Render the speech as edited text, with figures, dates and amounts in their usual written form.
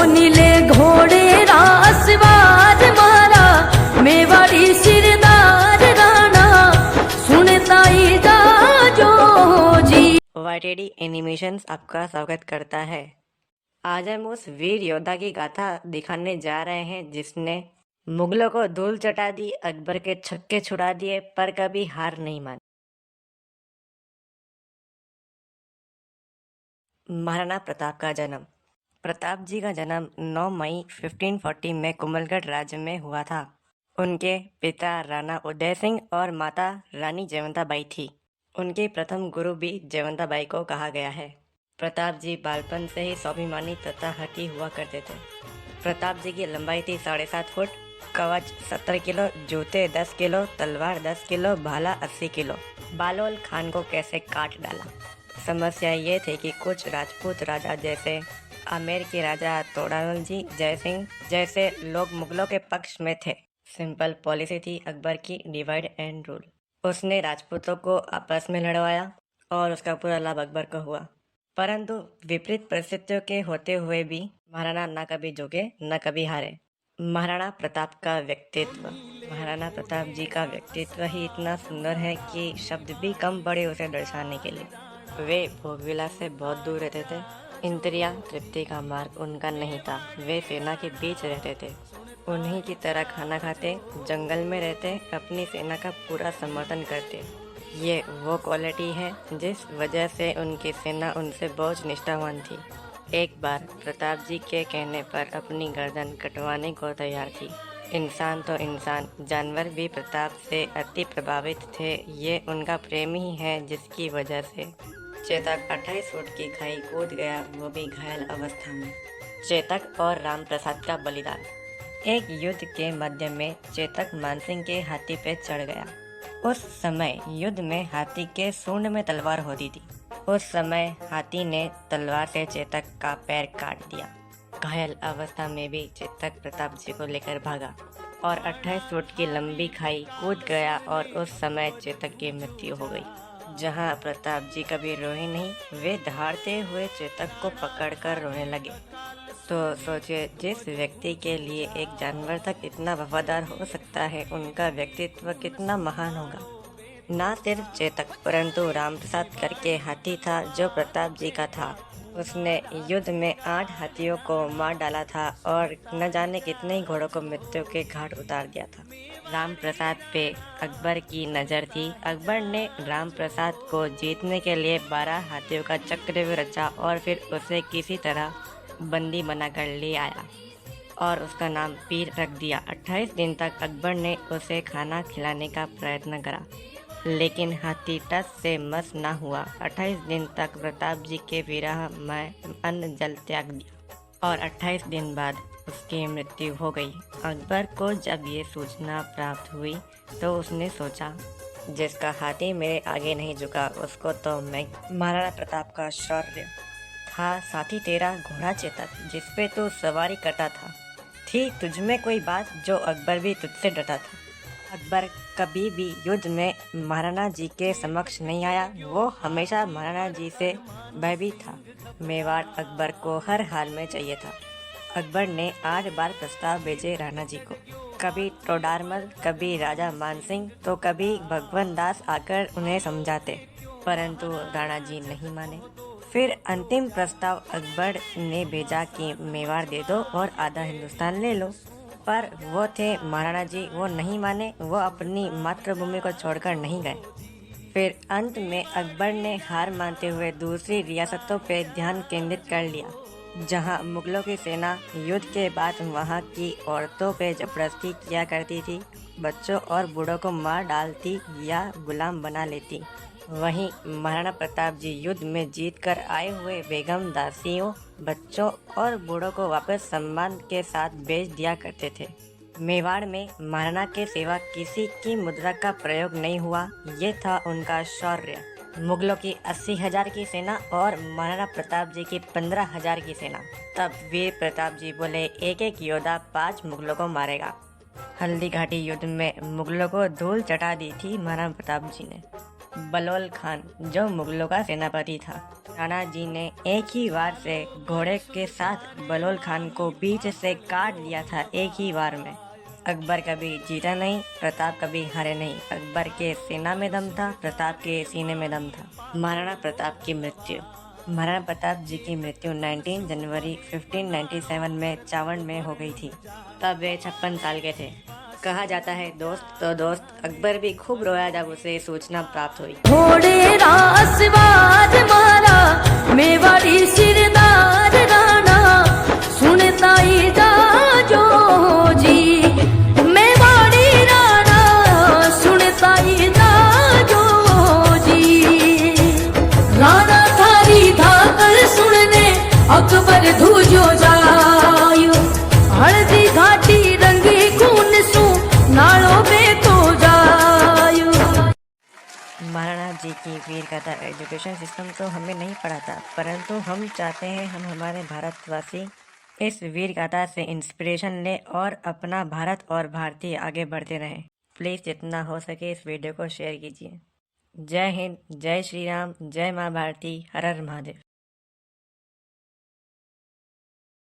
नीले घोड़े रासवार मारा मेवाड़ी सिरदार राणा सुनता ही जाजो जी। YTD एनिमेशंस आपका स्वागत करता है। आज हम उस वीर योद्धा की गाथा दिखाने जा रहे हैं जिसने मुगलों को धूल चटा दी, अकबर के छक्के छुड़ा दिए पर कभी हार नहीं मानी। महाराणा प्रताप का जन्म। प्रताप जी का जन्म 9 मई 1540 में कुंभलगढ़ राज्य में हुआ था। उनके पिता राणा उदय सिंह और माता रानी जयवंताबाई थी। उनके प्रथम गुरु भी जयवंताबाई को कहा गया है। प्रताप जी बालपन से ही स्वाभिमानी तथा हठी हुआ करते थे। प्रताप जी की लंबाई थी 7.5 फुट, कवच 70 किलो, जूते 10 किलो, तलवार 10 किलो, भाला 80 किलो। बालोल खान को कैसे काट डाला। समस्या ये थी कि कुछ राजपूत राजा जैसे आमेर के राजा तोड़ामल जी जय सिंह जैसे लोग मुगलों के पक्ष में थे। सिंपल पॉलिसी थी अकबर की, डिवाइड एंड रूल। उसने राजपूतों को आपस में लड़वाया और उसका पूरा लाभ अकबर को हुआ। परंतु विपरीत परिस्थितियों के होते हुए भी महाराणा न कभी झुके न कभी हारे। महाराणा प्रताप का व्यक्तित्व। महाराणा प्रताप जी का व्यक्तित्व ही इतना सुंदर है कि शब्द भी कम पड़े उसे दर्शाने के लिए। वे भोगविलास से बहुत दूर रहते थे। इंद्रिया तृप्ति का मार्ग उनका नहीं था। वे सेना के बीच रहते थे, उन्हीं की तरह खाना खाते, जंगल में रहते, अपनी सेना का पूरा समर्थन करते। ये वो क्वालिटी है जिस वजह से उनकी सेना उनसे बहुत निष्ठावान थी। एक बार प्रताप जी के कहने पर अपनी गर्दन कटवाने को तैयार थी। इंसान तो इंसान, जानवर भी प्रताप से अति प्रभावित थे। ये उनका प्रेम ही है जिसकी वजह से चेतक 28 फुट की खाई कूद गया, वो भी घायल अवस्था में। चेतक और राम प्रसाद का बलिदान। एक युद्ध के मध्य में चेतक मानसिंह के हाथी पे चढ़ गया। उस समय युद्ध में हाथी के सूंड में तलवार होती थी। उस समय हाथी ने तलवार से चेतक का पैर काट दिया। घायल अवस्था में भी चेतक प्रताप जी को लेकर भागा और 28 फुट की लंबी खाई कूद गया और उस समय चेतक की मृत्यु हो गई। जहां प्रताप जी कभी रोए नहीं, वे दहाड़ते हुए चेतक को पकड़कर रोने लगे। तो सोचिए, जिस व्यक्ति के लिए एक जानवर तक इतना वफादार हो सकता है, उनका व्यक्तित्व कितना महान होगा। ना सिर्फ चेतक परंतु राम प्रसाद करके हाथी था जो प्रताप जी का था। उसने युद्ध में 8 हाथियों को मार डाला था और न जाने कितने ही घोड़ों को मृत्यु के घाट उतार दिया था। राम प्रसाद पे अकबर की नज़र थी। अकबर ने राम प्रसाद को जीतने के लिए 12 हाथियों का चक्रव्यूह रचा और फिर उसे किसी तरह बंदी बनाकर ले आया और उसका नाम पीर रख दिया। 28 दिन तक अकबर ने उसे खाना खिलाने का प्रयत्न करा, लेकिन हाथी टस से मस न हुआ। 28 दिन तक प्रताप जी के विरह में अन्न जल त्याग दिया और 28 दिन बाद उसकी मृत्यु हो गई। अकबर को जब ये सूचना प्राप्त हुई तो उसने सोचा, जिसका हाथी मेरे आगे नहीं झुका उसको तो मैं। महाराणा प्रताप का शौर्य था साथी तेरा घोड़ा चेतक, जिसपे तू सवारी करता था। थी तुझमें कोई बात जो अकबर भी तुझसे डरता था। अकबर कभी भी युद्ध में महाराणा जी के समक्ष नहीं आया। वो हमेशा महाराणा जी से भयभीत था। मेवाड़ अकबर को हर हाल में चाहिए था। अकबर ने 8 बार प्रस्ताव भेजे राणा जी को। कभी तोडारमल, कभी राजा मानसिंह तो कभी भगवंत दास आकर उन्हें समझाते, परंतु राणा जी नहीं माने। फिर अंतिम प्रस्ताव अकबर ने भेजा कि मेवाड़ दे दो और आधा हिंदुस्तान ले लो, पर वो थे महाराणा जी, वो नहीं माने। वो अपनी मातृभूमि को छोड़कर नहीं गए। फिर अंत में अकबर ने हार मानते हुए दूसरी रियासतों पे ध्यान केंद्रित कर लिया, जहां मुगलों की सेना युद्ध के बाद वहां की औरतों पे जबरदस्ती किया करती थी, बच्चों और बूढ़ों को मार डालती या गुलाम बना लेती। वहीं महाराणा प्रताप जी युद्ध में जीतकर आए हुए बेगम, दासियों, बच्चों और बूढ़ों को वापस सम्मान के साथ भेज दिया करते थे। मेवाड़ में महाराणा के सिवा किसी की मुद्रा का प्रयोग नहीं हुआ। ये था उनका शौर्य। मुगलों की 80,000 की सेना और महाराणा प्रताप जी की 15,000 की सेना। तब वीर प्रताप जी बोले, एक एक योद्धा 5 मुगलों को मारेगा। हल्दी घाटी युद्ध में मुगलों को धूल चटा दी थी महाराणा प्रताप जी ने। बलोल खान, जो मुगलों का सेनापति था। राणा जी ने एक ही वार से घोड़े के साथ बलोल खान को बीच से काट लिया था, एक ही वार में। अकबर कभी जीता नहीं, प्रताप कभी हारे नहीं। अकबर के सेना में दम था, प्रताप के सीने में दम था। महाराणा प्रताप की मृत्यु। महाराणा प्रताप जी की मृत्यु 19 जनवरी 1597 में चावड़ में हो गई थी। तब वे 56 साल के थे। कहा जाता है दोस्त तो दोस्त, अकबर भी खूब रोया जब उसे सूचना प्राप्त हुई। घोड़े रासवार मारा मेवाड़ी सिरदार राणा, सुनता ही जाजो जी। मेवाड़ी राणा सुनता ही जाजो जी। राणा थारी धाकर सुनने अकबर धूजो जायो। हल्दी घाटी रंगी खून सु नालो बेतो जायो। महाराणा जी की वीर गाथा एजुकेशन सिस्टम तो हमें नहीं पढ़ाता, परंतु हम चाहते हैं हम हमारे भारतवासी इस वीर गाथा से इंस्पिरेशन ले और अपना भारत और भारतीय आगे बढ़ते रहें। प्लीज़ जितना हो सके इस वीडियो को शेयर कीजिए। जय हिंद, जय श्री राम, जय माँ भारती, हर हर महादेव।